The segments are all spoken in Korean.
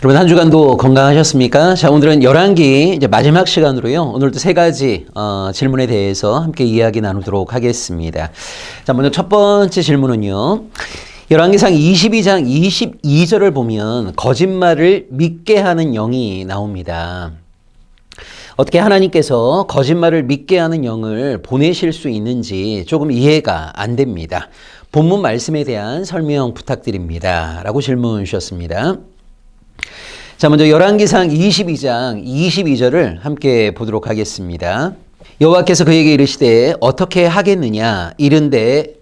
여러분 한 주간도 건강하셨습니까? 자, 오늘은 열왕기 이제 마지막 시간으로요. 오늘도 세 가지 질문에 대해서 함께 이야기 나누도록 하겠습니다. 자, 먼저 첫 번째 질문은요. 열왕기상 22장 22절을 보면 거짓말을 믿게 하는 영이 나옵니다. 어떻게 하나님께서 거짓말을 믿게 하는 영을 보내실 수 있는지 조금 이해가 안 됩니다. 본문 말씀에 대한 설명 부탁드립니다. 라고 질문 주셨습니다. 자, 먼저 열왕기상 22장 22절을 함께 보도록 하겠습니다. 여호와께서 그에게 이르시되 어떻게 하겠느냐 이르되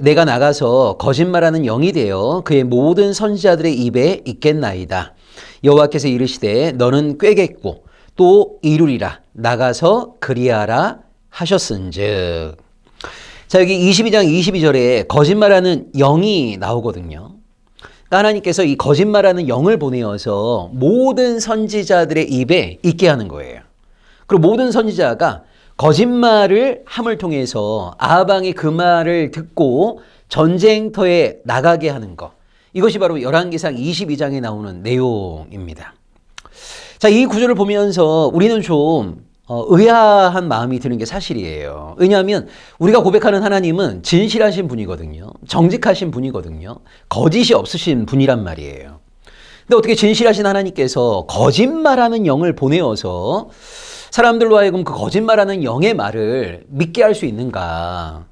내가 나가서 거짓말하는 영이 되어 그의 모든 선지자들의 입에 있겠나이다. 여호와께서 이르시되 너는 꾀겠고 또 이루리라. 나가서 그리하라 하셨은즉. 자, 여기 22장 22절에 거짓말하는 영이 나오거든요. 그러니까 하나님께서 이 거짓말하는 영을 보내어서 모든 선지자들의 입에 있게 하는 거예요. 그리고 모든 선지자가 거짓말을 함을 통해서 아하방이 그 말을 듣고 전쟁터에 나가게 하는 것. 이것이 바로 열왕기상 22장에 나오는 내용입니다. 자, 이 구조를 보면서 우리는 좀 의아한 마음이 드는 게 사실이에요. 왜냐하면 우리가 고백하는 하나님은 진실하신 분이거든요. 정직하신 분이거든요. 거짓이 없으신 분이란 말이에요. 근데 어떻게 진실하신 하나님께서 거짓말하는 영을 보내어서 사람들로 하여금 그 거짓말하는 영의 말을 믿게 할 수 있는가?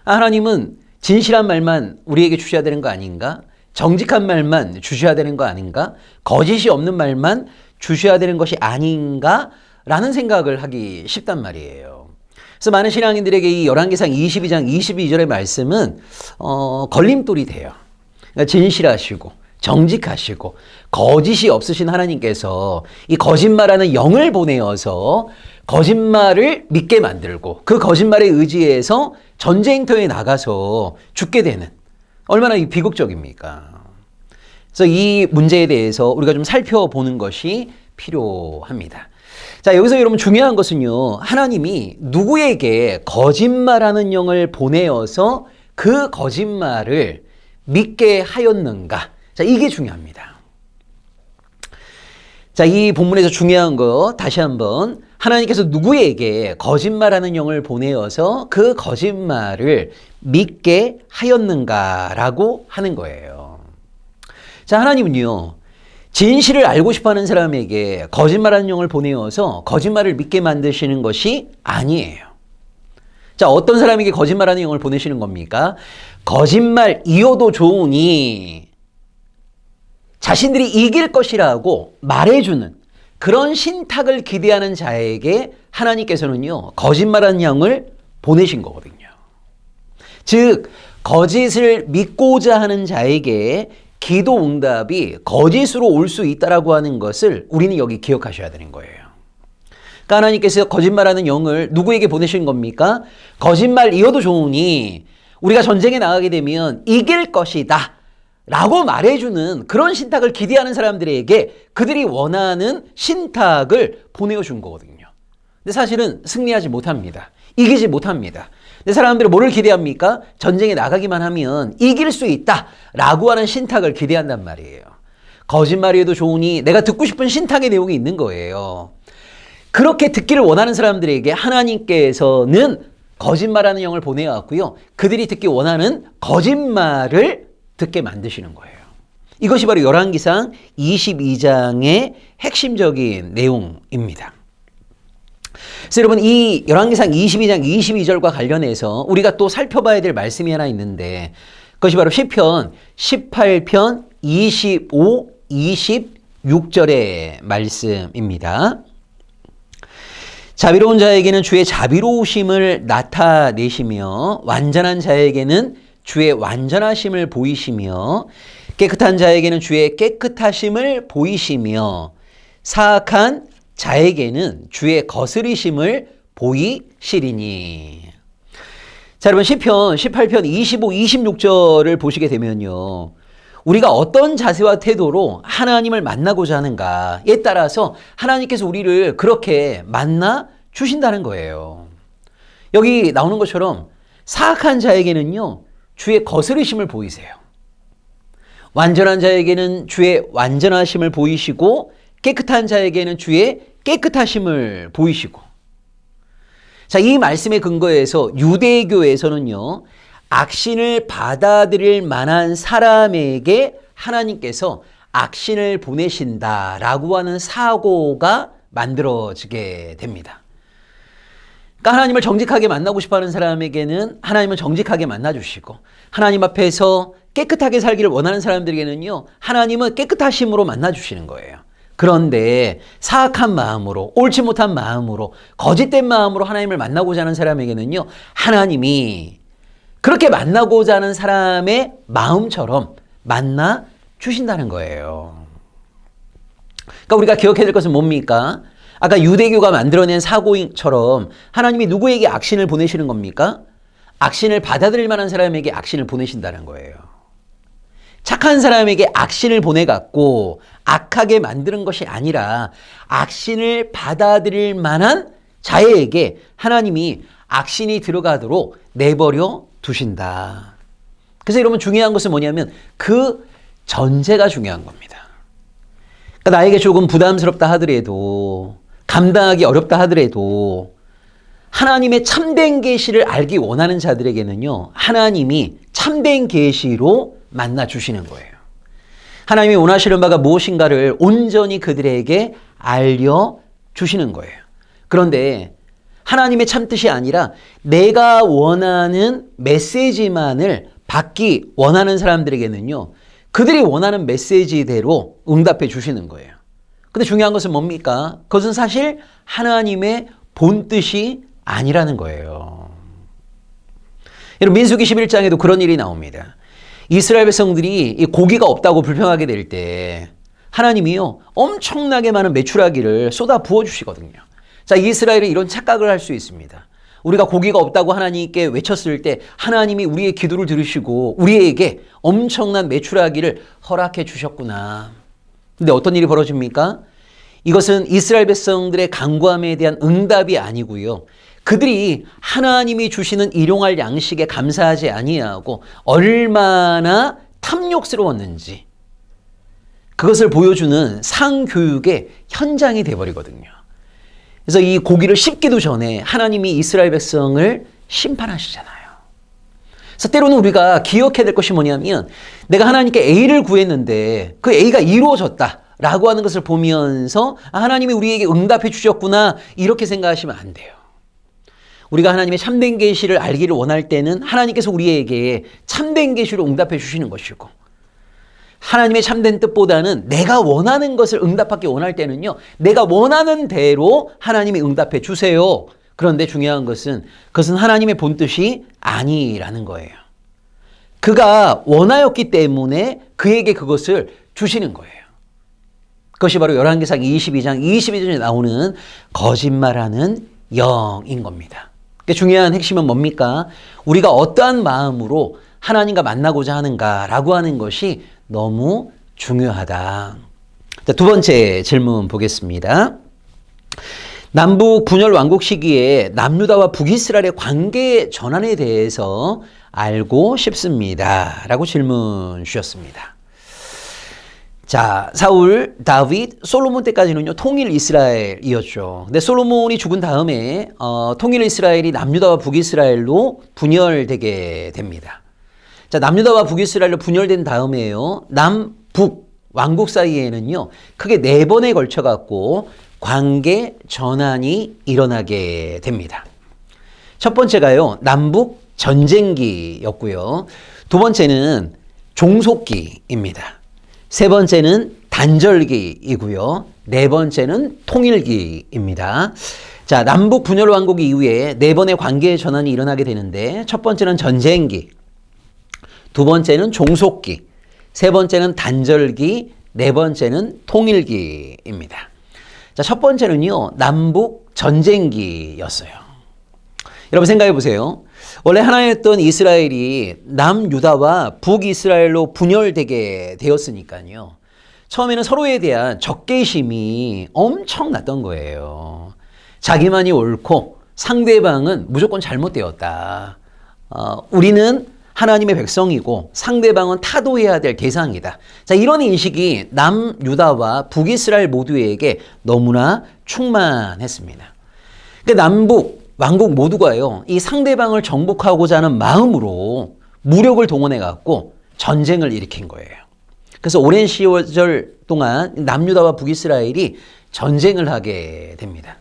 하나님은 진실한 말만 우리에게 주셔야 되는 거 아닌가? 정직한 말만 주셔야 되는 거 아닌가? 거짓이 없는 말만 주셔야 되는 것이 아닌가? 라는 생각을 하기 쉽단 말이에요. 그래서 많은 신앙인들에게 이 열왕기상 22장 22절의 말씀은 걸림돌이 돼요. 그러니까 진실하시고 정직하시고 거짓이 없으신 하나님께서 이 거짓말하는 영을 보내어서 거짓말을 믿게 만들고 그 거짓말에 의지해서 전쟁터에 나가서 죽게 되는, 얼마나 비극적입니까? 그래서 이 문제에 대해서 우리가 좀 살펴보는 것이 필요합니다. 자, 여기서 여러분 중요한 것은요, 하나님이 누구에게 거짓말하는 영을 보내어서 그 거짓말을 믿게 하였는가? 자, 이게 중요합니다. 자, 이 본문에서 중요한 거 다시 한번, 하나님께서 누구에게 거짓말하는 영을 보내어서 그 거짓말을 믿게 하였는가라고 하는 거예요. 자, 하나님은요, 진실을 알고 싶어하는 사람에게 거짓말하는 영을 보내어서 거짓말을 믿게 만드시는 것이 아니에요. 자, 어떤 사람에게 거짓말하는 영을 보내시는 겁니까? 거짓말이어도 좋으니 자신들이 이길 것이라고 말해주는 그런 신탁을 기대하는 자에게 하나님께서는요, 거짓말하는 영을 보내신 거거든요. 즉, 거짓을 믿고자 하는 자에게 기도 응답이 거짓으로 올 수 있다라고 하는 것을 우리는 여기 기억하셔야 되는 거예요. 그러니까 하나님께서 거짓말하는 영을 누구에게 보내신 겁니까? 거짓말이어도 좋으니 우리가 전쟁에 나가게 되면 이길 것이다 라고 말해주는 그런 신탁을 기대하는 사람들에게 그들이 원하는 신탁을 보내준 거거든요. 근데 사실은 승리하지 못합니다. 이기지 못합니다. 근데 사람들은 뭐를 기대합니까? 전쟁에 나가기만 하면 이길 수 있다라고 하는 신탁을 기대한단 말이에요. 거짓말이어도 좋으니 내가 듣고 싶은 신탁의 내용이 있는 거예요. 그렇게 듣기를 원하는 사람들에게 하나님께서는 거짓말하는 영을 보내왔고요. 그들이 듣기 원하는 거짓말을 듣게 만드시는 거예요. 이것이 바로 열왕기상 22장의 핵심적인 내용입니다. 그래서 여러분, 이 열왕기상 22장 22절과 관련해서 우리가 또 살펴봐야 될 말씀이 하나 있는데, 그것이 바로 시편 18편 25, 26절의 말씀입니다. 자비로운 자에게는 주의 자비로우심을 나타내시며 완전한 자에게는 주의 완전하심을 보이시며 깨끗한 자에게는 주의 깨끗하심을 보이시며 사악한 자에게는 주의 거스리심을 보이시리니. 자, 여러분, 시편 18편 25, 26절을 보시게 되면요, 우리가 어떤 자세와 태도로 하나님을 만나고자 하는가에 따라서 하나님께서 우리를 그렇게 만나 주신다는 거예요. 여기 나오는 것처럼 사악한 자에게는요, 주의 거스르심을 보이세요. 완전한 자에게는 주의 완전하심을 보이시고 깨끗한 자에게는 주의 깨끗하심을 보이시고. 자, 이 말씀의 근거에서 유대교에서는요, 악신을 받아들일 만한 사람에게 하나님께서 악신을 보내신다라고 하는 사고가 만들어지게 됩니다. 그러니까 하나님을 정직하게 만나고 싶어하는 사람에게는 하나님을 정직하게 만나주시고, 하나님 앞에서 깨끗하게 살기를 원하는 사람들에게는요, 하나님은 깨끗하심으로 만나주시는 거예요. 그런데 사악한 마음으로, 옳지 못한 마음으로, 거짓된 마음으로 하나님을 만나고자 하는 사람에게는요, 하나님이 그렇게 만나고자 하는 사람의 마음처럼 만나 주신다는 거예요. 그러니까 우리가 기억해야 될 것은 뭡니까? 아까 유대교가 만들어낸 사고처럼 하나님이 누구에게 악신을 보내시는 겁니까? 악신을 받아들일 만한 사람에게 악신을 보내신다는 거예요. 착한 사람에게 악신을 보내갖고 악하게 만드는 것이 아니라 악신을 받아들일 만한 자에게 하나님이 악신이 들어가도록 내버려 두신다. 그래서 여러분 중요한 것은 뭐냐면 그 전제가 중요한 겁니다. 그러니까 나에게 조금 부담스럽다 하더라도, 감당하기 어렵다 하더라도 하나님의 참된 계시를 알기 원하는 자들에게는요, 하나님이 참된 계시로 만나 주시는 거예요. 하나님이 원하시는 바가 무엇인가를 온전히 그들에게 알려 주시는 거예요. 그런데 하나님의 참뜻이 아니라 내가 원하는 메시지만을 받기 원하는 사람들에게는요, 그들이 원하는 메시지대로 응답해 주시는 거예요. 근데 중요한 것은 뭡니까? 그것은 사실 하나님의 본뜻이 아니라는 거예요. 여러분, 민수기 11장에도 그런 일이 나옵니다. 이스라엘 백성들이 이 고기가 없다고 불평하게 될 때 하나님이요, 엄청나게 많은 메추라기를 쏟아 부어주시거든요. 자, 이스라엘은 이런 착각을 할 수 있습니다. 우리가 고기가 없다고 하나님께 외쳤을 때 하나님이 우리의 기도를 들으시고 우리에게 엄청난 메추라기를 허락해 주셨구나. 근데 어떤 일이 벌어집니까? 이것은 이스라엘 백성들의 간구함에 대한 응답이 아니고요, 그들이 하나님이 주시는 일용할 양식에 감사하지 아니하고 얼마나 탐욕스러웠는지 그것을 보여주는 상교육의 현장이 돼버리거든요. 그래서 이 고기를 씹기도 전에 하나님이 이스라엘 백성을 심판하시잖아요. 그래서 때로는 우리가 기억해야 될 것이 뭐냐면, 내가 하나님께 A를 구했는데 그 A가 이루어졌다라고 하는 것을 보면서 하나님이 우리에게 응답해 주셨구나, 이렇게 생각하시면 안 돼요. 우리가 하나님의 참된 계시를 알기를 원할 때는 하나님께서 우리에게 참된 계시로 응답해 주시는 것이고, 하나님의 참된 뜻보다는 내가 원하는 것을 응답하기 원할 때는요, 내가 원하는 대로 하나님이 응답해 주세요. 그런데 중요한 것은 그것은 하나님의 본뜻이 아니라는 거예요. 그가 원하였기 때문에 그에게 그것을 주시는 거예요. 그것이 바로 열왕기상 22장 22절에 나오는 거짓말하는 영인 겁니다. 중요한 핵심은 뭡니까? 우리가 어떠한 마음으로 하나님과 만나고자 하는가라고 하는 것이 너무 중요하다. 자, 두 번째 질문 보겠습니다. 남북 분열 왕국 시기에 남유다와 북이스라엘의 관계 전환에 대해서 알고 싶습니다. 라고 질문 주셨습니다. 자, 사울, 다윗, 솔로몬 때까지는요, 통일 이스라엘이었죠. 근데 솔로몬이 죽은 다음에 통일 이스라엘이 남유다와 북이스라엘로 분열되게 됩니다. 자, 남유다와 북이스라엘로 분열된 다음에요, 남북 왕국 사이에는요, 크게 4번에 걸쳐 갖고 관계 전환이 일어나게 됩니다. 첫 번째가요, 남북 전쟁기였고요. 두 번째는 종속기입니다. 세 번째는 단절기이고요. 네 번째는 통일기입니다. 자, 남북 분열 왕국 이후에 4번의 관계 전환이 일어나게 되는데, 첫 번째는 전쟁기, 두 번째는 종속기, 세 번째는 단절기, 네 번째는 통일기입니다. 자, 첫 번째는요, 남북 전쟁기였어요. 여러분 생각해 보세요. 원래 하나였던 이스라엘이 남유다와 북이스라엘로 분열되게 되었으니까요, 처음에는 서로에 대한 적개심이 엄청났던 거예요. 자기만이 옳고 상대방은 무조건 잘못되었다. 우리는 하나님의 백성이고 상대방은 타도해야 될 대상이다. 자, 이런 인식이 남유다와 북이스라엘 모두에게 너무나 충만했습니다. 그러니까 남북 왕국 모두가요, 이 상대방을 정복하고자 하는 마음으로 무력을 동원해 갖고 전쟁을 일으킨 거예요. 그래서 오랜 시절 동안 남유다와 북이스라엘이 전쟁을 하게 됩니다.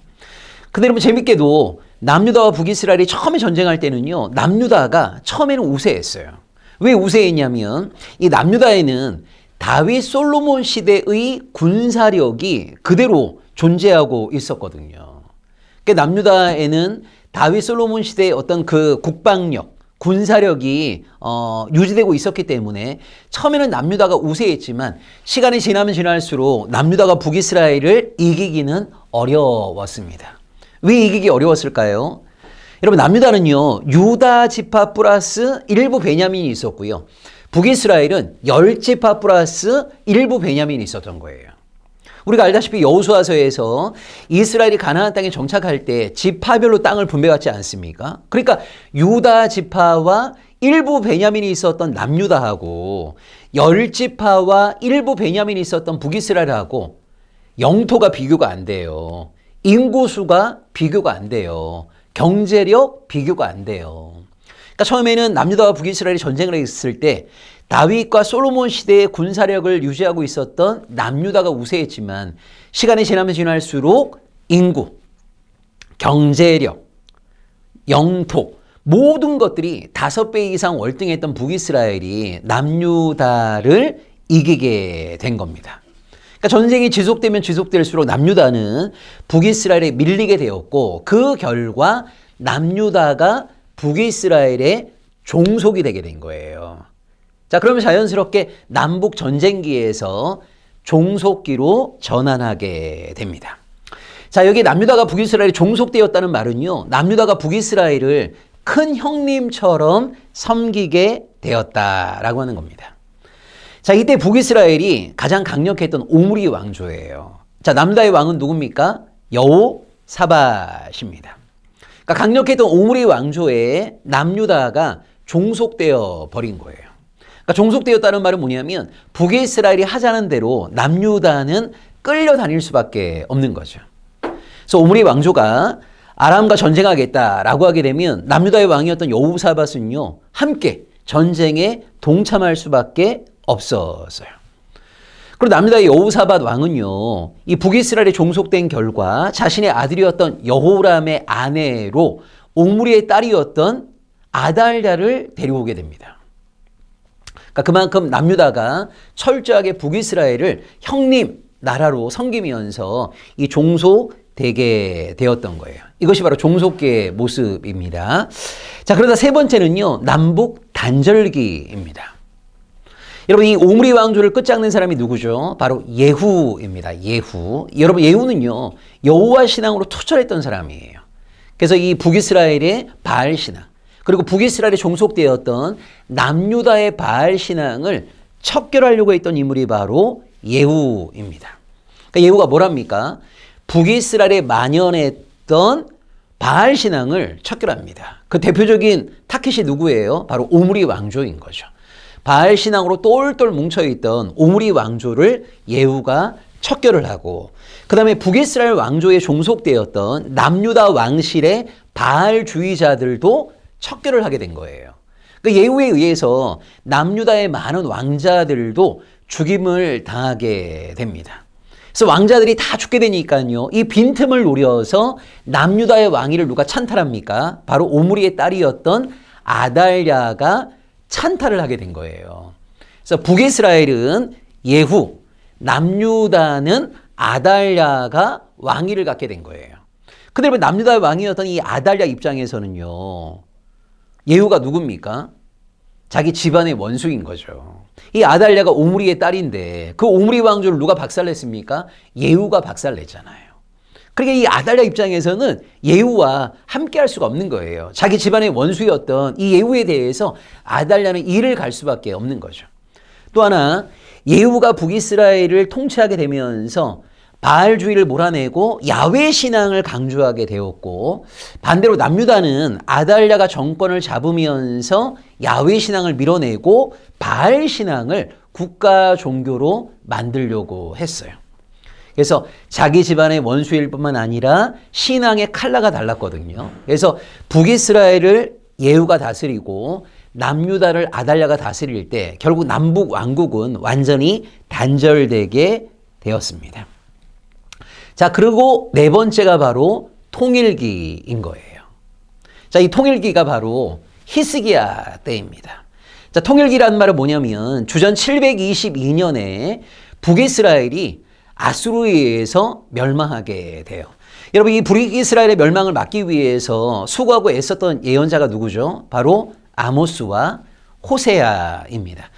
근데 여러분 재밌게도 남유다와 북이스라엘이 처음에 전쟁할 때는요, 남유다가 처음에는 우세했어요. 왜 우세했냐면 이 남유다에는 다윗 솔로몬 시대의 군사력이 그대로 존재하고 있었거든요. 그러니까 남유다에는 다윗 솔로몬 시대의 어떤 그 국방력, 군사력이 유지되고 있었기 때문에 처음에는 남유다가 우세했지만 시간이 지나면 지날수록 남유다가 북이스라엘을 이기기는 어려웠습니다. 왜 이기기 어려웠을까요? 여러분, 남유다는요, 유다 지파 플러스 일부 베냐민이 있었고요. 북이스라엘은 10지파 플러스 일부 베냐민이 있었던 거예요. 우리가 알다시피 여호수아서에서 이스라엘이 가나안 땅에 정착할 때 지파별로 땅을 분배받지 않습니까? 그러니까 유다 지파와 일부 베냐민이 있었던 남유다하고 10지파와 일부 베냐민이 있었던 북이스라엘하고 영토가 비교가 안 돼요. 인구수가 비교가 안 돼요. 경제력 비교가 안 돼요. 그러니까 처음에는 남유다와 북이스라엘이 전쟁을 했을 때 다윗과 솔로몬 시대의 군사력을 유지하고 있었던 남유다가 우세했지만 시간이 지나면 지날수록 인구, 경제력, 영토 모든 것들이 5배 이상 월등했던 북이스라엘이 남유다를 이기게 된 겁니다. 그러니까 전쟁이 지속되면 지속될수록 남유다는 북이스라엘에 밀리게 되었고 그 결과 남유다가 북이스라엘의 종속이 되게 된 거예요. 자, 그러면 자연스럽게 남북 전쟁기에서 종속기로 전환하게 됩니다. 자, 여기 남유다가 북이스라엘이 종속되었다는 말은요, 남유다가 북이스라엘을 큰 형님처럼 섬기게 되었다라고 하는 겁니다. 자, 이때 북이스라엘이 가장 강력했던 오므리 왕조예요. 자, 남유다의 왕은 누굽니까? 여호사밧입니다. 그러니까 강력했던 오므리 왕조에 남유다가 종속되어 버린 거예요. 그러니까 종속되었다는 말은 뭐냐면 북이스라엘이 하자는 대로 남유다는 끌려다닐 수밖에 없는 거죠. 그래서 오므리 왕조가 아람과 전쟁하겠다라고 하게 되면 남유다의 왕이었던 여호사밧은요, 함께 전쟁에 동참할 수밖에 없었어요. 그리고 남유다의 여호사밧 왕은요, 이 북이스라엘에 종속된 결과 자신의 아들이었던 여호람의 아내로 오므리의 딸이었던 아달랴를 데려오게 됩니다. 그러니까 그만큼 남유다가 철저하게 북이스라엘을 형님 나라로 섬기면서 이 종속되게 되었던 거예요. 이것이 바로 종속계의 모습입니다. 자, 그러다 세 번째는요, 남북 단절기입니다. 여러분, 이 오므리 왕조를 끝장낸 사람이 누구죠? 바로 예후입니다. 예후. 여러분, 예후는요, 여호와 신앙으로 투철했던 사람이에요. 그래서 이 북이스라엘의 바알 신앙, 그리고 북이스라엘에 종속되었던 남유다의 바알 신앙을 척결하려고 했던 인물이 바로 예후입니다. 그러니까 예후가 뭐랍니까? 북이스라엘에 만연했던 바알 신앙을 척결합니다. 그 대표적인 타깃이 누구예요? 바로 오므리 왕조인 거죠. 바알 신앙으로 똘똘 뭉쳐있던 오므리 왕조를 예후가 척결을 하고, 그 다음에 북이스라엘 왕조에 종속되었던 남유다 왕실의 바알주의자들도 척결을 하게 된 거예요. 그 예후에 의해서 남유다의 많은 왕자들도 죽임을 당하게 됩니다. 그래서 왕자들이 다 죽게 되니까요, 이 빈틈을 노려서 남유다의 왕위를 누가 찬탈합니까? 바로 오므리의 딸이었던 아달랴가 찬탈을 하게 된 거예요. 그래서 북이스라엘은 예후, 남유다는 아달랴가 왕위를 갖게 된 거예요. 근데 남유다의 왕이었던 이 아달랴 입장에서는요, 예후가 누굽니까? 자기 집안의 원수인 거죠. 이 아달랴가 오므리의 딸인데 그 오므리 왕조를 누가 박살냈습니까? 예후가 박살냈잖아요. 그러니까 이 아달랴 입장에서는 예후와 함께 할 수가 없는 거예요. 자기 집안의 원수였던 이 예후에 대해서 아달랴는 이를 갈 수밖에 없는 거죠. 또 하나, 예후가 북이스라엘을 통치하게 되면서 바알주의를 몰아내고 야훼 신앙을 강조하게 되었고, 반대로 남유다는 아달랴가 정권을 잡으면서 야훼 신앙을 밀어내고 바알 신앙을 국가 종교로 만들려고 했어요. 그래서 자기 집안의 원수일 뿐만 아니라 신앙의 컬러가 달랐거든요. 그래서 북이스라엘을 예후가 다스리고 남유다를 아달랴가 다스릴 때 결국 남북 왕국은 완전히 단절되게 되었습니다. 자, 그리고 네 번째가 바로 통일기인 거예요. 자, 이 통일기가 바로 히스기야 때입니다. 자, 통일기라는 말은 뭐냐면 주전 722년에 북이스라엘이 아수르에 의해서 멸망하게 돼요. 여러분, 이 북이스라엘의 멸망을 막기 위해서 수고하고 애썼던 예언자가 누구죠? 바로 아모스와 호세아입니다.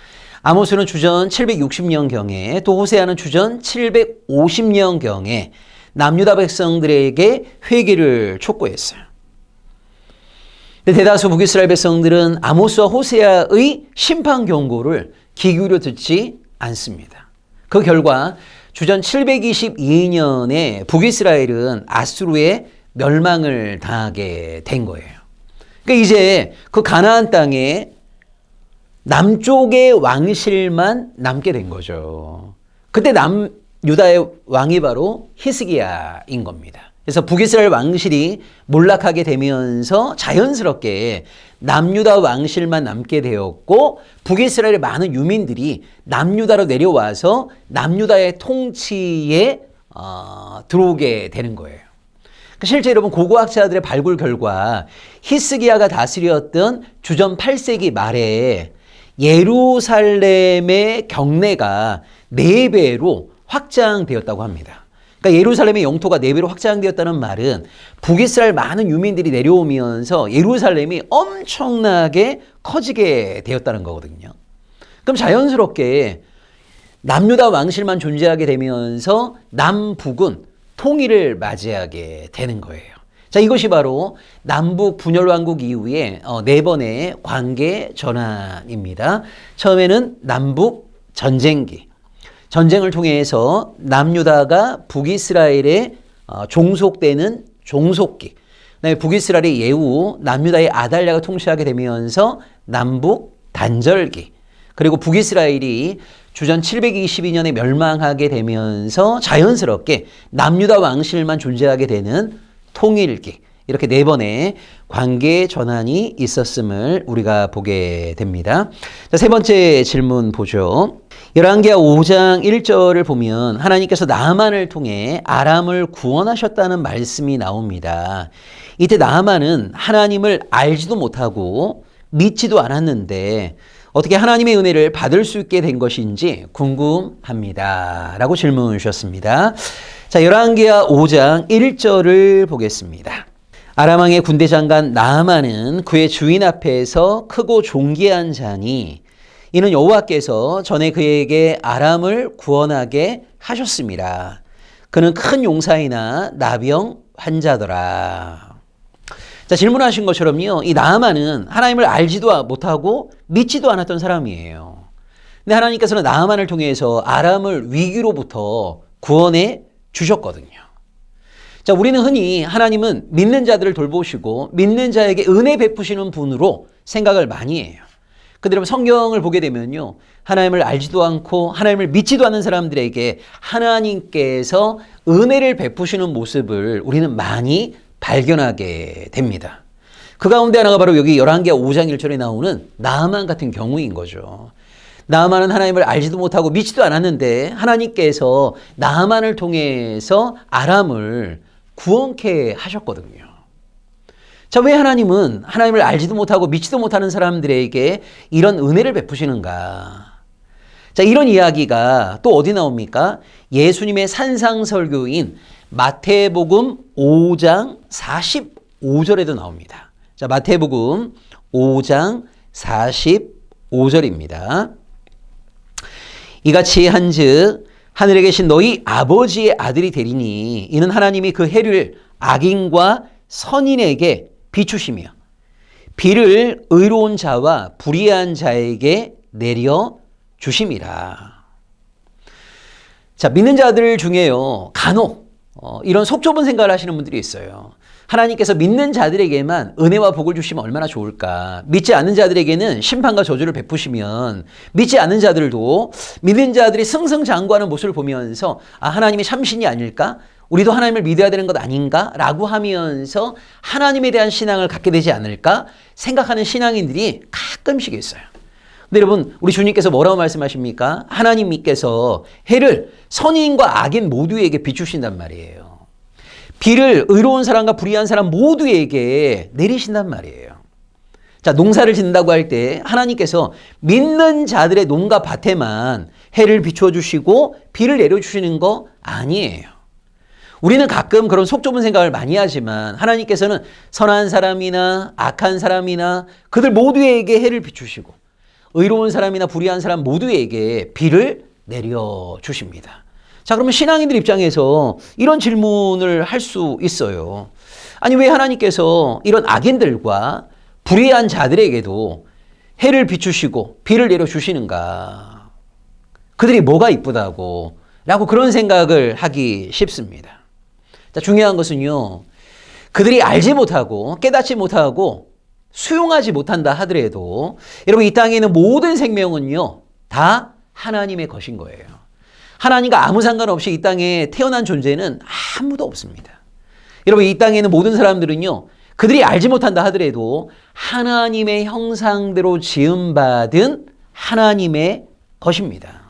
아모스는 주전 760년경에, 또 호세아는 주전 750년경에 남유다 백성들에게 회개를 촉구했어요. 대다수 북이스라엘 백성들은 아모스와 호세아의 심판 경고를 귀 기울여 듣지 않습니다. 그 결과 주전 722년에 북이스라엘은 아수르의 멸망을 당하게 된 거예요. 그러니까 이제 그 가나안 땅에 남쪽의 왕실만 남게 된 거죠. 그때 남유다의 왕이 바로 히스기야인 겁니다. 그래서 북이스라엘 왕실이 몰락하게 되면서 자연스럽게 남유다 왕실만 남게 되었고, 북이스라엘의 많은 유민들이 남유다로 내려와서 남유다의 통치에 들어오게 되는 거예요. 실제 여러분, 고고학자들의 발굴 결과 히스기야가 다스렸던 주전 8세기 말에 예루살렘의 경내가 4배로 확장되었다고 합니다. 그러니까 예루살렘의 영토가 4배로 확장되었다는 말은 북이스라엘 많은 유민들이 내려오면서 예루살렘이 엄청나게 커지게 되었다는 거거든요. 그럼 자연스럽게 남유다 왕실만 존재하게 되면서 남북은 통일을 맞이하게 되는 거예요. 자, 이것이 바로 남북 분열왕국 이후에 4번의 관계 전환입니다. 처음에는 남북 전쟁기. 전쟁을 통해서 남유다가 북이스라엘에 종속되는 종속기. 그다음에 북이스라엘의 예후, 남유다의 아달랴가 통치하게 되면서 남북 단절기. 그리고 북이스라엘이 주전 722년에 멸망하게 되면서 자연스럽게 남유다 왕실만 존재하게 되는 통일기. 이렇게 4번의 관계 전환이 있었음을 우리가 보게 됩니다. 자, 세 번째 질문 보죠. 열왕기하 5장 1절을 보면 하나님께서 나아만을 통해 아람을 구원하셨다는 말씀이 나옵니다. 이때 나아만은 하나님을 알지도 못하고 믿지도 않았는데 어떻게 하나님의 은혜를 받을 수 있게 된 것인지 궁금합니다. 라고 질문 주셨습니다. 자, 열왕기하 5장 1절을 보겠습니다. 아람 왕의 군대 장관 나아만은 그의 주인 앞에서 크고 존귀한 자니 이는 여호와께서 전에 그에게 아람을 구원하게 하셨습니다. 그는 큰 용사이나 나병 환자더라. 자, 질문하신 것처럼요, 이 나아만은 하나님을 알지도 못하고 믿지도 않았던 사람이에요. 근데 하나님께서는 나아만을 통해서 아람을 위기로부터 구원해 주셨거든요. 자, 우리는 흔히 하나님은 믿는 자들을 돌보시고 믿는 자에게 은혜 베푸시는 분으로 생각을 많이 해요. 근데 여러분, 성경을 보게 되면요, 하나님을 알지도 않고 하나님을 믿지도 않는 사람들에게 하나님께서 은혜를 베푸시는 모습을 우리는 많이 발견하게 됩니다. 그 가운데 하나가 바로 여기 열왕기하 5장 1절에 나오는 나아만 같은 경우인 거죠. 나아만은 하나님을 알지도 못하고 믿지도 않았는데 하나님께서 나아만을 통해서 아람을 구원케 하셨거든요. 자, 왜 하나님은 하나님을 알지도 못하고 믿지도 못하는 사람들에게 이런 은혜를 베푸시는가? 자, 이런 이야기가 또 어디 나옵니까? 예수님의 산상설교인 마태복음 5장 45절에도 나옵니다. 자, 마태복음 5장 45절입니다. 이같이 한즉 하늘에 계신 너희 아버지의 아들이 되리니 이는 하나님이 그 해를 악인과 선인에게 비추시며 비를 의로운 자와 불의한 자에게 내려 주심이라. 자, 믿는 자들 중에요, 간혹 이런 속 좁은 생각을 하시는 분들이 있어요. 하나님께서 믿는 자들에게만 은혜와 복을 주시면 얼마나 좋을까. 믿지 않는 자들에게는 심판과 저주를 베푸시면 믿지 않는 자들도 믿는 자들이 승승장구하는 모습을 보면서 아, 하나님이 참신이 아닐까? 우리도 하나님을 믿어야 되는 것 아닌가? 라고 하면서 하나님에 대한 신앙을 갖게 되지 않을까? 생각하는 신앙인들이 가끔씩 있어요. 근데 여러분, 우리 주님께서 뭐라고 말씀하십니까? 하나님께서 해를 선인과 악인 모두에게 비추신단 말이에요. 비를 의로운 사람과 불의한 사람 모두에게 내리신단 말이에요. 자, 농사를 짓는다고 할 때 하나님께서 믿는 자들의 농가 밭에만 해를 비추어 주시고 비를 내려주시는 거 아니에요. 우리는 가끔 그런 속 좁은 생각을 많이 하지만 하나님께서는 선한 사람이나 악한 사람이나 그들 모두에게 해를 비추시고 의로운 사람이나 불의한 사람 모두에게 비를 내려주십니다. 자, 그러면 신앙인들 입장에서 이런 질문을 할 수 있어요. 아니, 왜 하나님께서 이런 악인들과 불의한 자들에게도 해를 비추시고 비를 내려주시는가? 그들이 뭐가 이쁘다고? 라고 그런 생각을 하기 쉽습니다. 자, 중요한 것은요, 그들이 알지 못하고 깨닫지 못하고 수용하지 못한다 하더라도 여러분, 이 땅에 있는 모든 생명은요, 다 하나님의 것인 거예요. 하나님과 아무 상관없이 이 땅에 태어난 존재는 아무도 없습니다. 여러분, 이 땅에 있는 모든 사람들은요, 그들이 알지 못한다 하더라도 하나님의 형상대로 지음받은 하나님의 것입니다.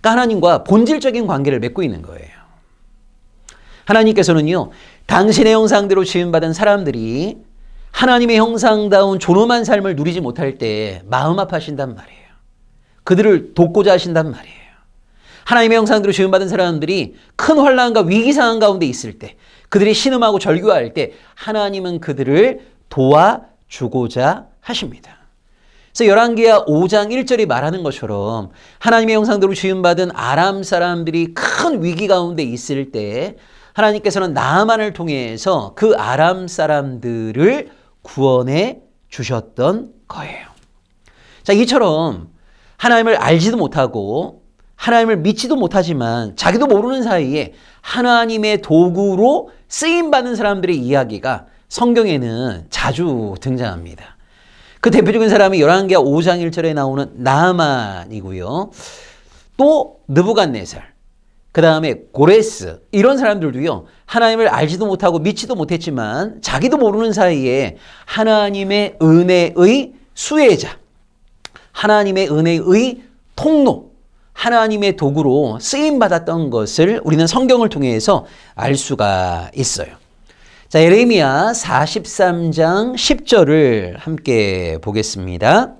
그러니까 하나님과 본질적인 관계를 맺고 있는 거예요. 하나님께서는요, 당신의 형상대로 지음받은 사람들이 하나님의 형상다운 존엄한 삶을 누리지 못할 때 마음 아파하신단 말이에요. 그들을 돕고자 하신단 말이에요. 하나님의 형상대로 지음받은 사람들이 큰 환난과 위기 상황 가운데 있을 때, 그들이 신음하고 절규할 때 하나님은 그들을 도와주고자 하십니다. 그래서 열왕기하 5장 1절이 말하는 것처럼 하나님의 형상대로 지음받은 아람 사람들이 큰 위기 가운데 있을 때 하나님께서는 나아만을 통해서 그 아람 사람들을 구원해 주셨던 거예요. 자, 이처럼 하나님을 알지도 못하고 하나님을 믿지도 못하지만 자기도 모르는 사이에 하나님의 도구로 쓰임받는 사람들의 이야기가 성경에는 자주 등장합니다. 그 대표적인 사람이 열왕기하 5장 1절에 나오는 나아만이고요. 또 느부갓네살, 그 다음에 고레스, 이런 사람들도요, 하나님을 알지도 못하고 믿지도 못했지만 자기도 모르는 사이에 하나님의 은혜의 수혜자, 하나님의 은혜의 통로, 하나님의 도구로 쓰임받았던 것을 우리는 성경을 통해서 알 수가 있어요. 자, 예레미야 43장 10절을 함께 보겠습니다.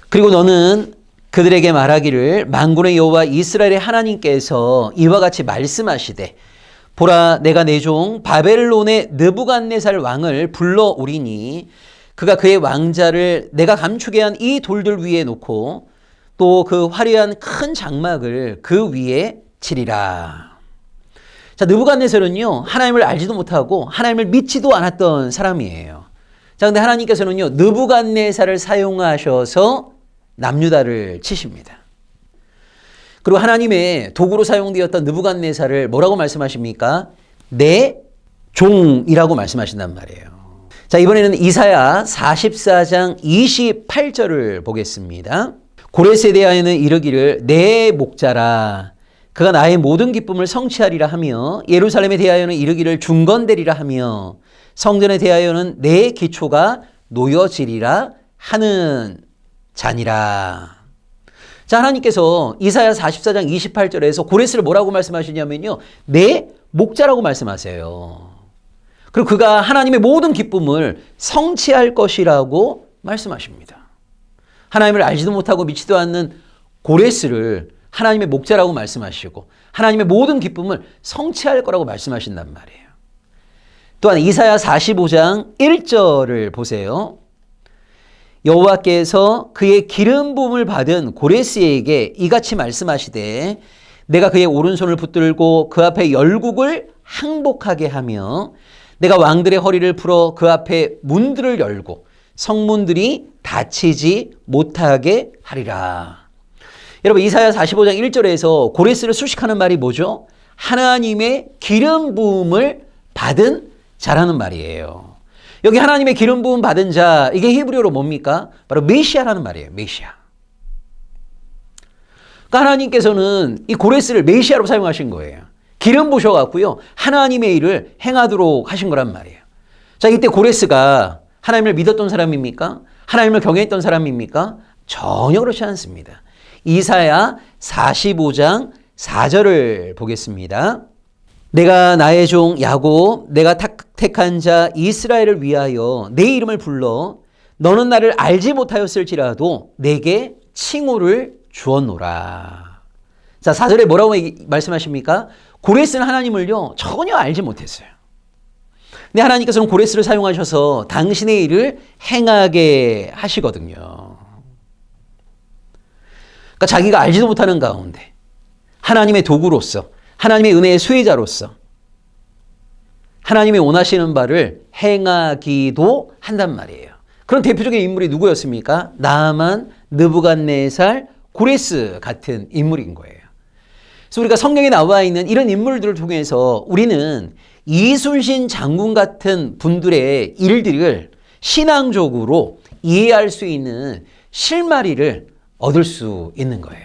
그리고 너는 그들에게 말하기를 만군의 여호와 이스라엘의 하나님께서 이와 같이 말씀하시되 보라, 내가 내 종 바벨론의 느부갓네살 왕을 불러오리니 그가 그의 왕자를 내가 감추게 한 이 돌들 위에 놓고 또 그 화려한 큰 장막을 그 위에 치리라. 자, 느부갓네살은요, 하나님을 알지도 못하고 하나님을 믿지도 않았던 사람이에요. 자, 근데 하나님께서는요, 느부갓네살을 사용하셔서 남유다를 치십니다. 그리고 하나님의 도구로 사용되었던 느부갓네살을 뭐라고 말씀하십니까? 내 종이라고 말씀하신단 말이에요. 자, 이번에는 이사야 44장 28절을 보겠습니다. 고레스에 대하여는 이르기를 내 목자라, 그가 나의 모든 기쁨을 성취하리라 하며 예루살렘에 대하여는 이르기를 중건되리라 하며 성전에 대하여는 내 기초가 놓여지리라 하는 자니라. 자, 하나님께서 이사야 44장 28절에서 고레스를 뭐라고 말씀하시냐면요, 내 목자라고 말씀하세요. 그리고 그가 하나님의 모든 기쁨을 성취할 것이라고 말씀하십니다. 하나님을 알지도 못하고 믿지도 않는 고레스를 하나님의 목자라고 말씀하시고 하나님의 모든 기쁨을 성취할 거라고 말씀하신단 말이에요. 또한 이사야 45장 1절을 보세요. 여호와께서 그의 기름 부음을 받은 고레스에게 이같이 말씀하시되 내가 그의 오른손을 붙들고 그 앞에 열국을 항복하게 하며 내가 왕들의 허리를 풀어 그 앞에 문들을 열고 성문들이 닫히지 못하게 하리라. 여러분 이사야 45장 1절에서 고레스를 수식하는 말이 뭐죠? 하나님의 기름 부음을 받은 자라는 말이에요. 여기 하나님의 기름 부음 받은 자, 이게 히브리어로 뭡니까? 바로 메시아라는 말이에요. 메시아. 그러니까 하나님께서는 이 고레스를 메시아로 사용하신 거예요. 기름 부셔갖고요, 하나님의 일을 행하도록 하신 거란 말이에요. 자, 이때 고레스가 하나님을 믿었던 사람입니까? 하나님을 경외했던 사람입니까? 전혀 그렇지 않습니다. 이사야 45장 4절을 보겠습니다. 내가 나의 종 야곱, 내가 택한 자 이스라엘을 위하여 내 이름을 불러 너는 나를 알지 못하였을지라도 내게 칭호를 주었노라. 자, 4절에 뭐라고 말씀하십니까? 고레스는 하나님을요, 전혀 알지 못했어요. 근데 하나님께서는 고레스를 사용하셔서 당신의 일을 행하게 하시거든요. 그러니까 자기가 알지도 못하는 가운데 하나님의 도구로서, 하나님의 은혜의 수혜자로서 하나님이 원하시는 바를 행하기도 한단 말이에요. 그런 대표적인 인물이 누구였습니까? 나아만, 느부갓네살, 고레스 같은 인물인 거예요. 그래서 우리가 성경에 나와 있는 이런 인물들을 통해서 우리는 이순신 장군 같은 분들의 일들을 신앙적으로 이해할 수 있는 실마리를 얻을 수 있는 거예요.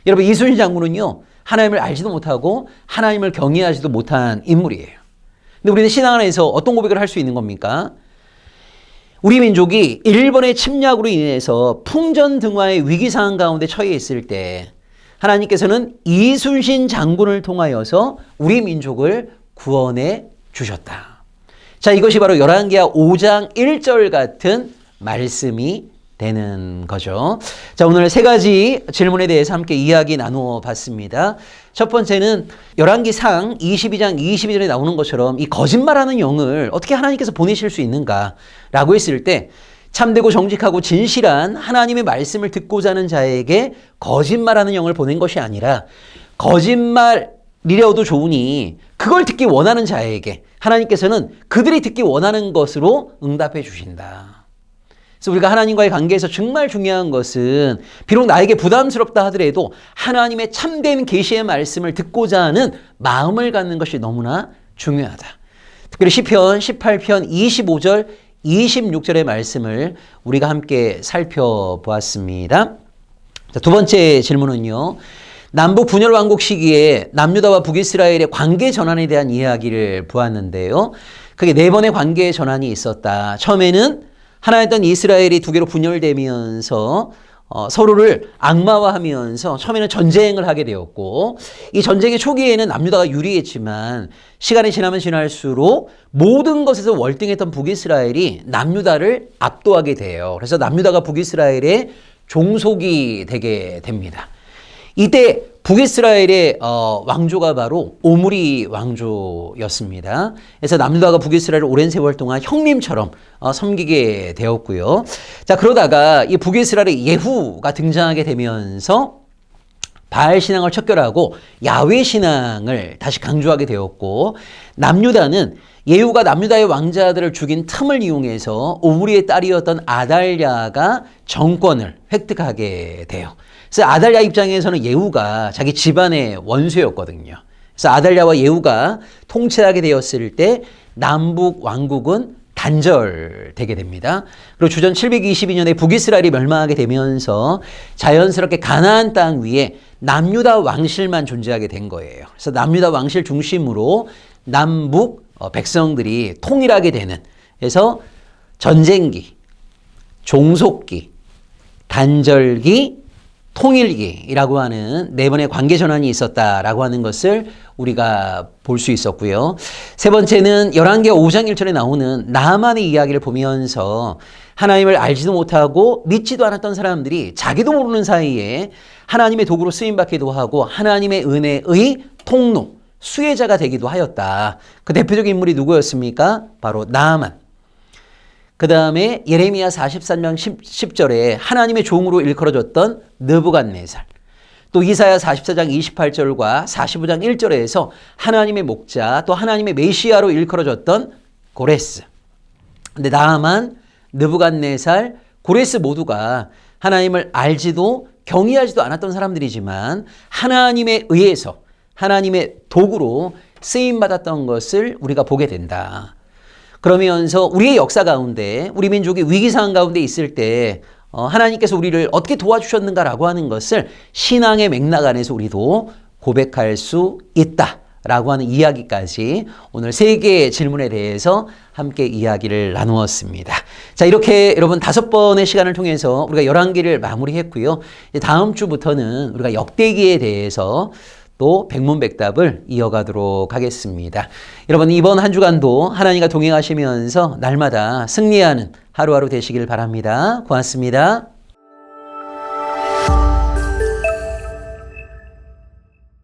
여러분, 이순신 장군은요, 하나님을 알지도 못하고 하나님을 경외하지도 못한 인물이에요. 근데 우리는 신앙 안에서 어떤 고백을 할 수 있는 겁니까? 우리 민족이 일본의 침략으로 인해서 풍전등화의 위기 상황 가운데 처해 있을 때 하나님께서는 이순신 장군을 통하여서 우리 민족을 구원해 주셨다. 자, 이것이 바로 열왕기하 5장 1절 같은 말씀이 되는 거죠. 자, 오늘 세 가지 질문에 대해서 함께 이야기 나누어 봤습니다. 첫 번째는 열왕기상 22장 22절에 나오는 것처럼 이 거짓말하는 영을 어떻게 하나님께서 보내실 수 있는가라고 했을 때 참되고 정직하고 진실한 하나님의 말씀을 듣고자 하는 자에게 거짓말하는 영을 보낸 것이 아니라 거짓말이려도 좋으니 그걸 듣기 원하는 자에게 하나님께서는 그들이 듣기 원하는 것으로 응답해 주신다. 그래서 우리가 하나님과의 관계에서 정말 중요한 것은 비록 나에게 부담스럽다 하더라도 하나님의 참된 계시의 말씀을 듣고자 하는 마음을 갖는 것이 너무나 중요하다. 특별히 시편 18편 25절 26절의 말씀을 우리가 함께 살펴보았습니다. 자, 두 번째 질문은요, 남북 분열 왕국 시기에 남유다와 북이스라엘의 관계 전환에 대한 이야기를 보았는데요. 그게 네 번의 관계 전환이 있었다. 처음에는 하나였던 이스라엘이 두 개로 분열되면서 서로를 악마화하면서 처음에는 전쟁을 하게 되었고, 이 전쟁의 초기에는 남유다가 유리했지만 시간이 지나면 지날수록 모든 것에서 월등했던 북이스라엘이 남유다를 압도하게 돼요. 그래서 남유다가 북이스라엘의 종속이 되게 됩니다. 이때 북이스라엘의 왕조가 바로 오므리 왕조였습니다. 그래서 남유다가 북이스라엘을 오랜 세월 동안 형님처럼 섬기게 되었고요. 자, 그러다가 이 북이스라엘의 예후가 등장하게 되면서 바알 신앙을 척결하고 야훼 신앙을 다시 강조하게 되었고, 남유다는 예후가 남유다의 왕자들을 죽인 틈을 이용해서 오므리의 딸이었던 아달랴가 정권을 획득하게 돼요. 그래서 아달랴 입장에서는 예후가 자기 집안의 원수였거든요. 그래서 아달랴와 예후가 통치하게 되었을 때 남북 왕국은 단절되게 됩니다. 그리고 주전 722년에 북이스라엘이 멸망하게 되면서 자연스럽게 가나안 땅 위에 남유다 왕실만 존재하게 된 거예요. 그래서 남유다 왕실 중심으로 남북 백성들이 통일하게 되는, 그래서 전쟁기, 종속기, 단절기, 통일기라고 하는 네 번의 관계 전환이 있었다라고 하는 것을 우리가 볼 수 있었고요. 세 번째는 열왕기하 5장 1절에 나오는 나아만의 이야기를 보면서 하나님을 알지도 못하고 믿지도 않았던 사람들이 자기도 모르는 사이에 하나님의 도구로 쓰임받기도 하고 하나님의 은혜의 통로, 수혜자가 되기도 하였다. 그 대표적인 인물이 누구였습니까? 바로 나아만. 그 다음에 예레미야 43장 10절에 하나님의 종으로 일컬어졌던 느부갓네살, 또 이사야 44장 28절과 45장 1절에서 하나님의 목자, 또 하나님의 메시아로 일컬어졌던 고레스. 근데 나아만, 느부갓네살, 고레스 모두가 하나님을 알지도 경이하지도 않았던 사람들이지만 하나님에 의해서 하나님의 도구로 쓰임받았던 것을 우리가 보게 된다. 그러면서 우리의 역사 가운데 우리 민족이 위기상황 가운데 있을 때 하나님께서 우리를 어떻게 도와주셨는가라고 하는 것을 신앙의 맥락 안에서 우리도 고백할 수 있다라고 하는 이야기까지 오늘 3개의 질문에 대해서 함께 이야기를 나누었습니다. 자, 이렇게 여러분 5번의 시간을 통해서 우리가 열왕기를 마무리했고요. 다음 주부터는 우리가 역대기에 대해서 또 백문백답을 이어가도록 하겠습니다. 여러분 이번 한 주간도 하나님과 동행하시면서 날마다 승리하는 하루하루 되시길 바랍니다. 고맙습니다.